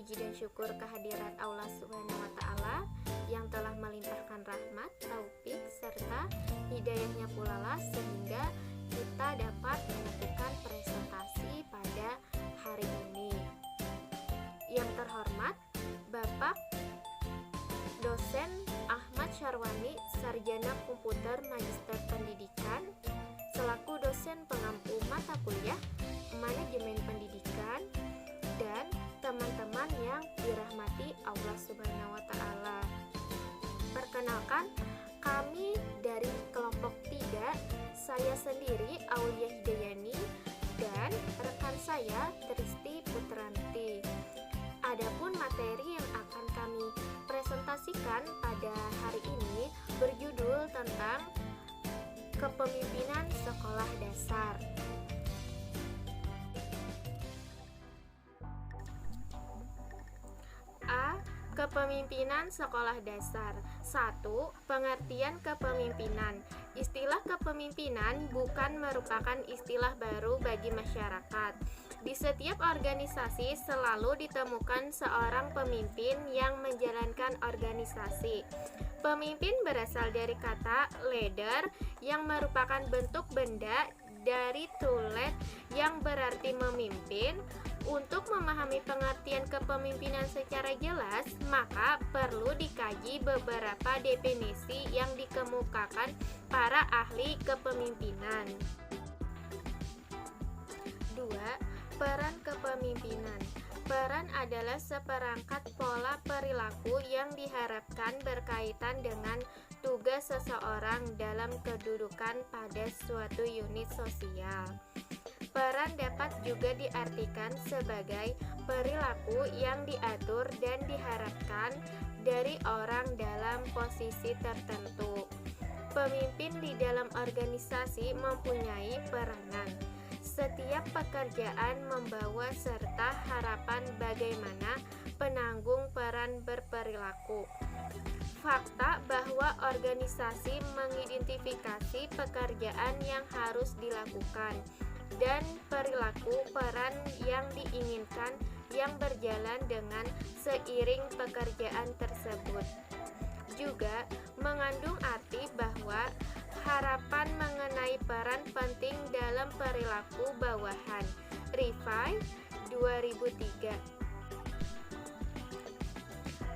puji dan syukur kehadirat Allah Subhanahu wa Ta'ala yang telah melimpahkan rahmat, taufik, serta hidayahnya pula lah sehingga kita dapat melakukan presentasi pada hari ini. Yang terhormat Bapak Dosen Ahmad Syarwani, Sarjana Komputer Magister Pendidikan, selaku dosen pengampu mata kuliah Manajemen Pendidikan, dan teman-teman yang dirahmati Allah Subhanahu wa Ta'ala. Perkenalkan, kami dari kelompok 3, saya sendiri Aulia Hidayani dan rekan saya Tristi Putranti. Adapun materi yang akan kami presentasikan pada hari ini berjudul tentang kepemimpinan sekolah dasar. A. Kepemimpinan sekolah dasar. 1. Pengertian kepemimpinan. Istilah kepemimpinan bukan merupakan istilah baru bagi masyarakat. Di setiap organisasi selalu ditemukan seorang pemimpin yang menjalankan organisasi. Pemimpin berasal dari kata leader yang merupakan bentuk benda dari to lead yang berarti memimpin. Untuk memahami pengertian kepemimpinan secara jelas, maka perlu dikaji beberapa definisi yang dikemukakan para ahli kepemimpinan. 2. Peran kepemimpinan. Peran adalah seperangkat pola perilaku yang diharapkan berkaitan dengan tugas seseorang dalam kedudukan pada suatu unit sosial. Peran dapat juga diartikan sebagai perilaku yang diatur dan diharapkan dari orang dalam posisi tertentu. Pemimpin di dalam organisasi mempunyai peranan. Setiap pekerjaan membawa serta harapan bagaimana penanggung peran berperilaku. Fakta bahwa organisasi mengidentifikasi pekerjaan yang harus dilakukan dan perilaku peran yang diinginkan yang berjalan dengan seiring pekerjaan tersebut. Juga mengandung arti bahwa harapan mengenai peran penting dalam perilaku bawahan. Rifai 2003.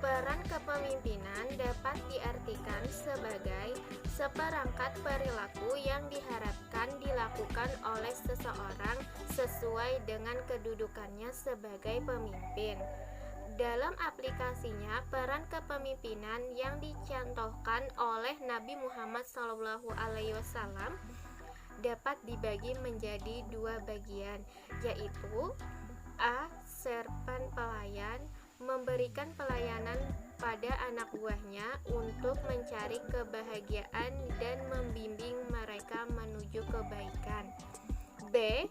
Peran kepemimpinan dapat diartikan sebagai seperangkat perilaku yang diharapkan dilakukan oleh seseorang sesuai dengan kedudukannya sebagai pemimpin. Dalam aplikasinya, peran kepemimpinan yang dicontohkan oleh Nabi Muhammad SAW dapat dibagi menjadi 2 bagian, yaitu A. Serpan pelayan, memberikan pelayanan pada anak buahnya untuk mencari kebahagiaan dan membimbing mereka menuju kebaikan. B.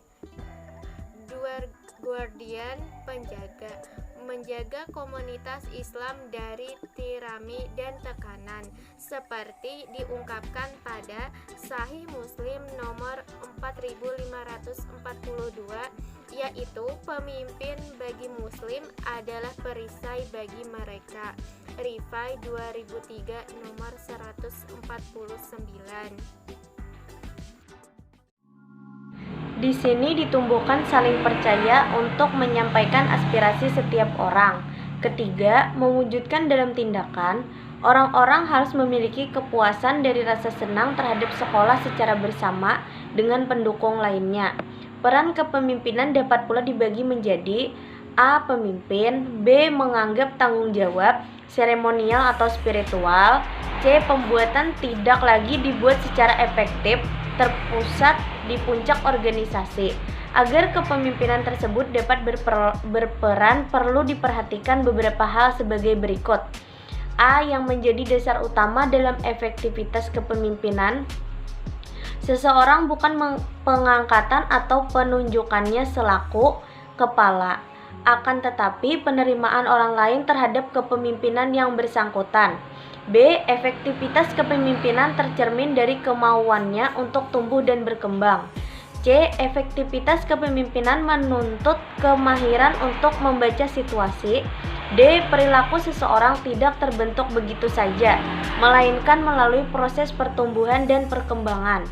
Guardian, penjaga, menjaga komunitas Islam dari tirami dan tekanan, seperti diungkapkan pada Sahih Muslim nomor 4542, yaitu pemimpin bagi muslim adalah perisai bagi mereka. Rifai 2003 nomor 149. Di sini ditumbuhkan saling percaya untuk menyampaikan aspirasi setiap orang. Ketiga, mewujudkan dalam tindakan. Orang-orang harus memiliki kepuasan dari rasa senang terhadap sekolah secara bersama dengan pendukung lainnya. Peran kepemimpinan dapat pula dibagi menjadi A. Pemimpin, B. Menganggap tanggung jawab, seremonial atau spiritual, C. Pembuatan tidak lagi dibuat secara efektif, terpusat di puncak organisasi. Agar kepemimpinan tersebut dapat berperan, perlu diperhatikan beberapa hal sebagai berikut. A. Yang menjadi dasar utama dalam efektivitas kepemimpinan. Seseorang bukan pengangkatan atau penunjukannya selaku kepala, akan tetapi penerimaan orang lain terhadap kepemimpinan yang bersangkutan. B. Efektivitas kepemimpinan tercermin dari kemauannya untuk tumbuh dan berkembang. C. Efektivitas kepemimpinan menuntut kemahiran untuk membaca situasi, D. Perilaku seseorang tidak terbentuk begitu saja, melainkan melalui proses pertumbuhan dan perkembangan.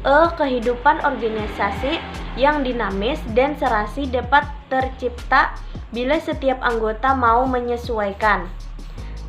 E. Kehidupan organisasi yang dinamis dan serasi dapat tercipta bila setiap anggota mau menyesuaikan.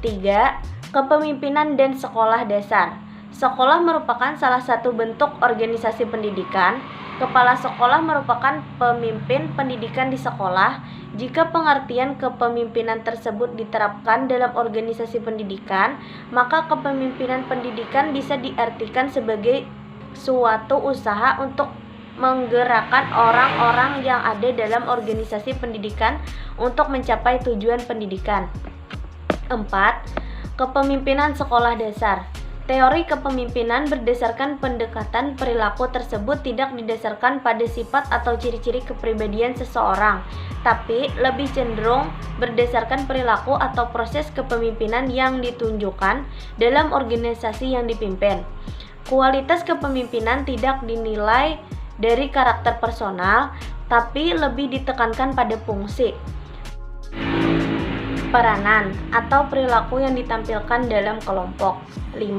3. Kepemimpinan dan sekolah dasar. Sekolah merupakan salah satu bentuk organisasi pendidikan. Kepala sekolah merupakan pemimpin pendidikan di sekolah. Jika pengertian kepemimpinan tersebut diterapkan dalam organisasi pendidikan, maka kepemimpinan pendidikan bisa diartikan sebagai suatu usaha untuk menggerakkan orang-orang yang ada dalam organisasi pendidikan untuk mencapai tujuan pendidikan. 4. Kepemimpinan sekolah dasar. Teori kepemimpinan berdasarkan pendekatan perilaku tersebut tidak didasarkan pada sifat atau ciri-ciri kepribadian seseorang, tapi lebih cenderung berdasarkan perilaku atau proses kepemimpinan yang ditunjukkan dalam organisasi yang dipimpin. Kualitas kepemimpinan tidak dinilai dari karakter personal, tapi lebih ditekankan pada fungsi, peranan, atau perilaku yang ditampilkan dalam kelompok. 5.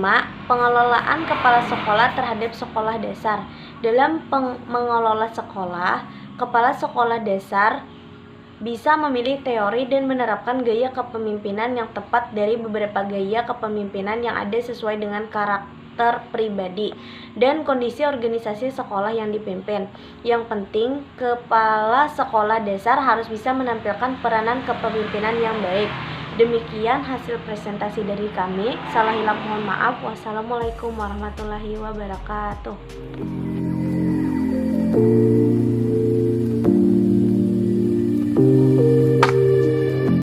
Pengelolaan kepala sekolah terhadap sekolah dasar. Dalam mengelola sekolah, kepala sekolah dasar bisa memilih teori dan menerapkan gaya kepemimpinan yang tepat dari beberapa gaya kepemimpinan yang ada sesuai dengan karakter pribadi dan kondisi organisasi sekolah yang dipimpin. Yang penting, kepala sekolah dasar harus bisa menampilkan peranan kepemimpinan yang baik. Demikian hasil presentasi dari kami. Salah hilang mohon maaf. Wassalamualaikum warahmatullahi wabarakatuh.